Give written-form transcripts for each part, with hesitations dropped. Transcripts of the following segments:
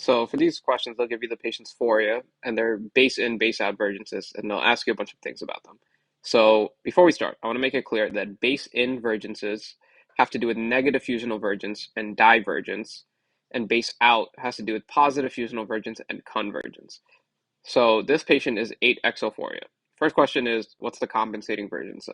So for these questions, they'll give you the patient's phoria and their base in, base out Vergences, and they'll ask you a bunch of things about them. So before we start, I want to make it clear that base in Vergences have to do with negative fusional vergence and divergence, and base out has to do with positive fusional vergence and convergence. So this patient is 8 exophoria. First question is, what's the compensating vergence?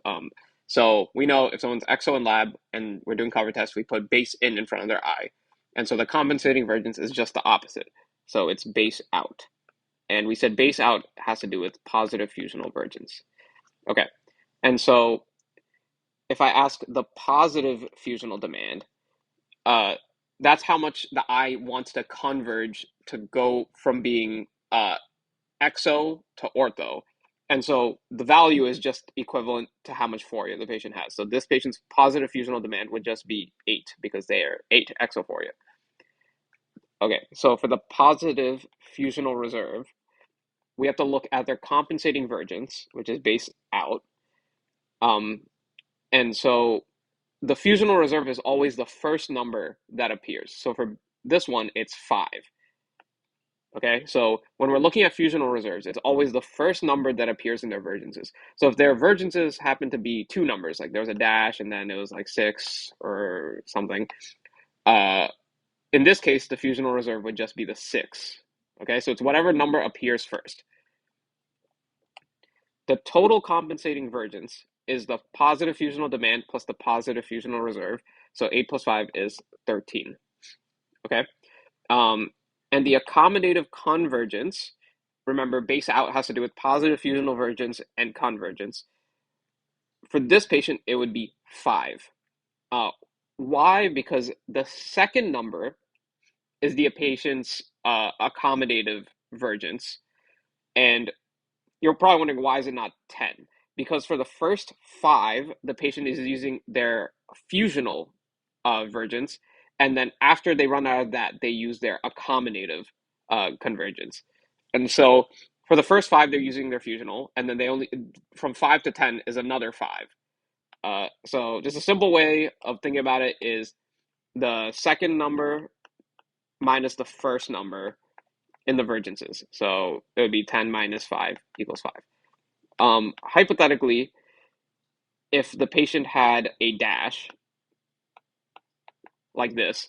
So we know if someone's exo in lab and we're doing cover tests, we put base in front of their eye. And so the compensating vergence is just the opposite. So it's base out. And we said base out has to do with positive fusional vergence. Okay. And so if I ask the positive fusional demand, uh, that's how much the eye wants to converge to go from being exo to ortho. And so the value is just equivalent to how much phoria the patient has. So this patient's positive fusional demand would just be 8 because they are 8 exophoria. Okay, so for the positive fusional reserve, we have to look at their compensating vergence, which is base out. Um, and so the fusional reserve is always the first number that appears. So for this one, it's 5. Okay, so when we're looking at fusional reserves, it's always the first number that appears in their vergences. So if their vergences happen to be two numbers, like there was a dash and then it was like 6 or something, uh, in this case, the fusional reserve would just be the 6. Okay, so it's whatever number appears first. The total compensating vergence is the positive fusional demand plus the positive fusional reserve. So 8 plus 5 is 13. Okay. And the accommodative convergence, remember, base out has to do with positive fusional vergence and convergence. For this patient, it would be 5. Why? Because the second number is the patient's accommodative vergence. And you're probably wondering, why is it not 10? Because for the first 5, the patient is using their fusional vergence, and then after they run out of that, they use their accommodative convergence. And so for the first 5, they're using their fusional, and then they only, from 5 to 10 is another 5. So just a simple way of thinking about it is the second number minus the first number in the vergences. So it would be 10 minus 5 equals 5. Hypothetically, if the patient had a dash like this,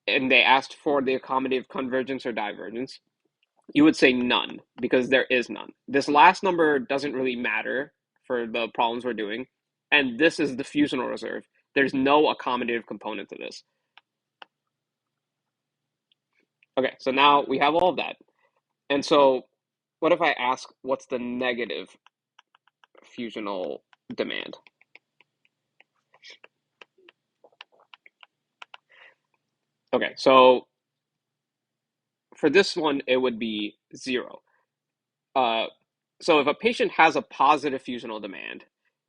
and they asked for the accommodative convergence or divergence, you would say none, because there is none. This last number doesn't really matter for the problems we're doing, and this is the fusional reserve. There's no accommodative component to this. Okay, so now we have all of that. And so what if I ask what's the negative fusional demand? Okay, so for this one, it would be 0. Uh, so if a patient has a positive fusional demand,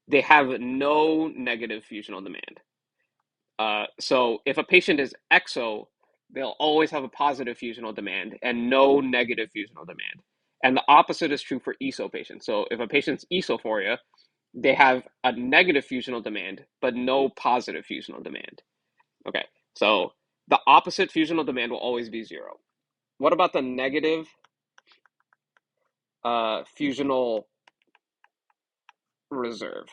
they have no negative fusional demand. So if a patient is exo, they'll always have a positive fusional demand and no negative fusional demand. And the opposite is true for ESO patients. So if a patient's esophoria, they have a negative fusional demand, but no positive fusional demand. Okay, so the opposite fusional demand will always be 0. What about the negative fusional reserve?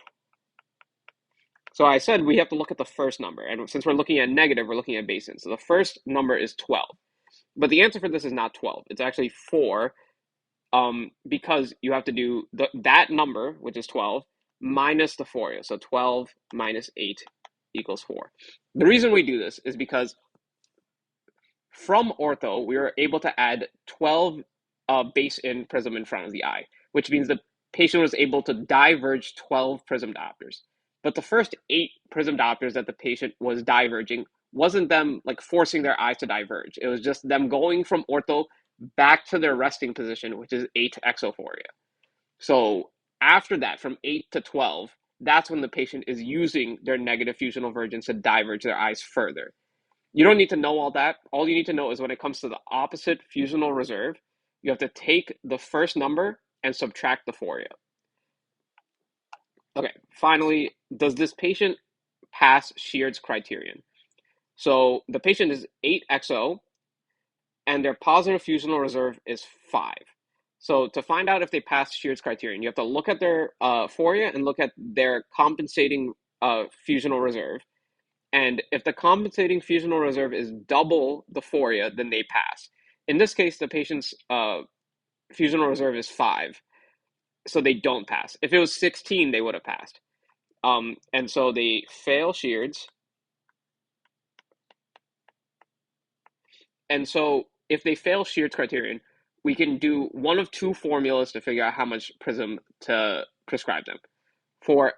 So I said we have to look at the first number, and since we're looking at negative, we're looking at base in. So the first number is 12. But the answer for this is not 12. It's actually 4, because you have to do that number, which is 12, minus the phoria. So 12 minus 8 equals 4. The reason we do this is because from ortho, we were able to add 12 base in prism in front of the eye, which means the patient was able to diverge 12 prism diopters. But the first 8 prism diopters that the patient was diverging wasn't them like forcing their eyes to diverge. It was just them going from ortho back to their resting position, which is 8 exophoria. So after that, from 8 to 12, that's when the patient is using their negative fusional vergence to diverge their eyes further. You don't need to know all that. All you need to know is when it comes to the opposite fusional reserve, you have to take the first number and subtract the phoria. Okay, finally, does this patient pass Sheard's criterion? So the patient is 8 exo, and their positive fusional reserve is 5. So to find out if they pass Sheard's criterion, you have to look at their foria and look at their compensating fusional reserve. And if the compensating fusional reserve is double the foria, then they pass. In this case, the patient's fusional reserve is 5, so they don't pass. If it was 16, they would have passed. And so they fail Sheard's. And so if they fail Sheard's criterion, we can do one of two formulas to figure out how much prism to prescribe them. For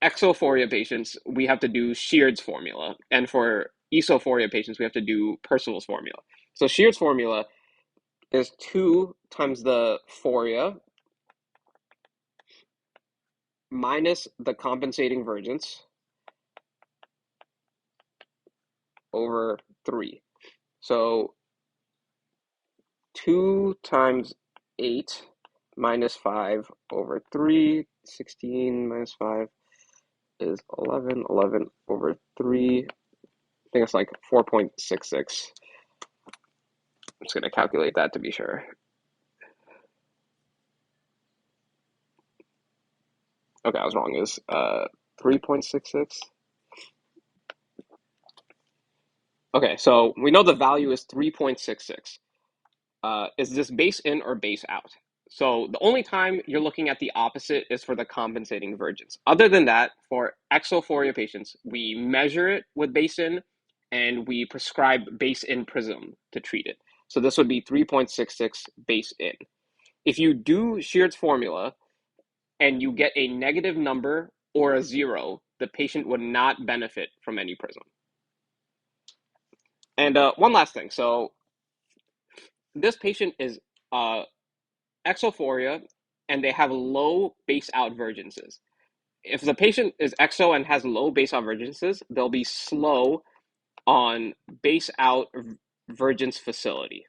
exophoria patients, we have to do Sheard's formula. And for esophoria patients, we have to do Percival's formula. So Sheard's formula is 2 times the foria minus the compensating vergence over 3. So 2 times 8 minus 5 over 3, 16 minus 5 is 11, 11 over 3. I think it's like 4.66. I'm just going to calculate that to be sure. Okay, I was wrong. Is 3.66. Okay, so we know the value is 3.66. Is this base in or base out? So the only time you're looking at the opposite is for the compensating vergence. Other than that, for exophoria patients, we measure it with base in and we prescribe base in prism to treat it. So this would be 3.66 base in. If you do Sheard's formula and you get a negative number or a 0, the patient would not benefit from any prism. And one last thing. So this patient is exophoria and they have low base out vergences. If the patient is exo and has low base out vergences, they'll be slow on base out vergence facility.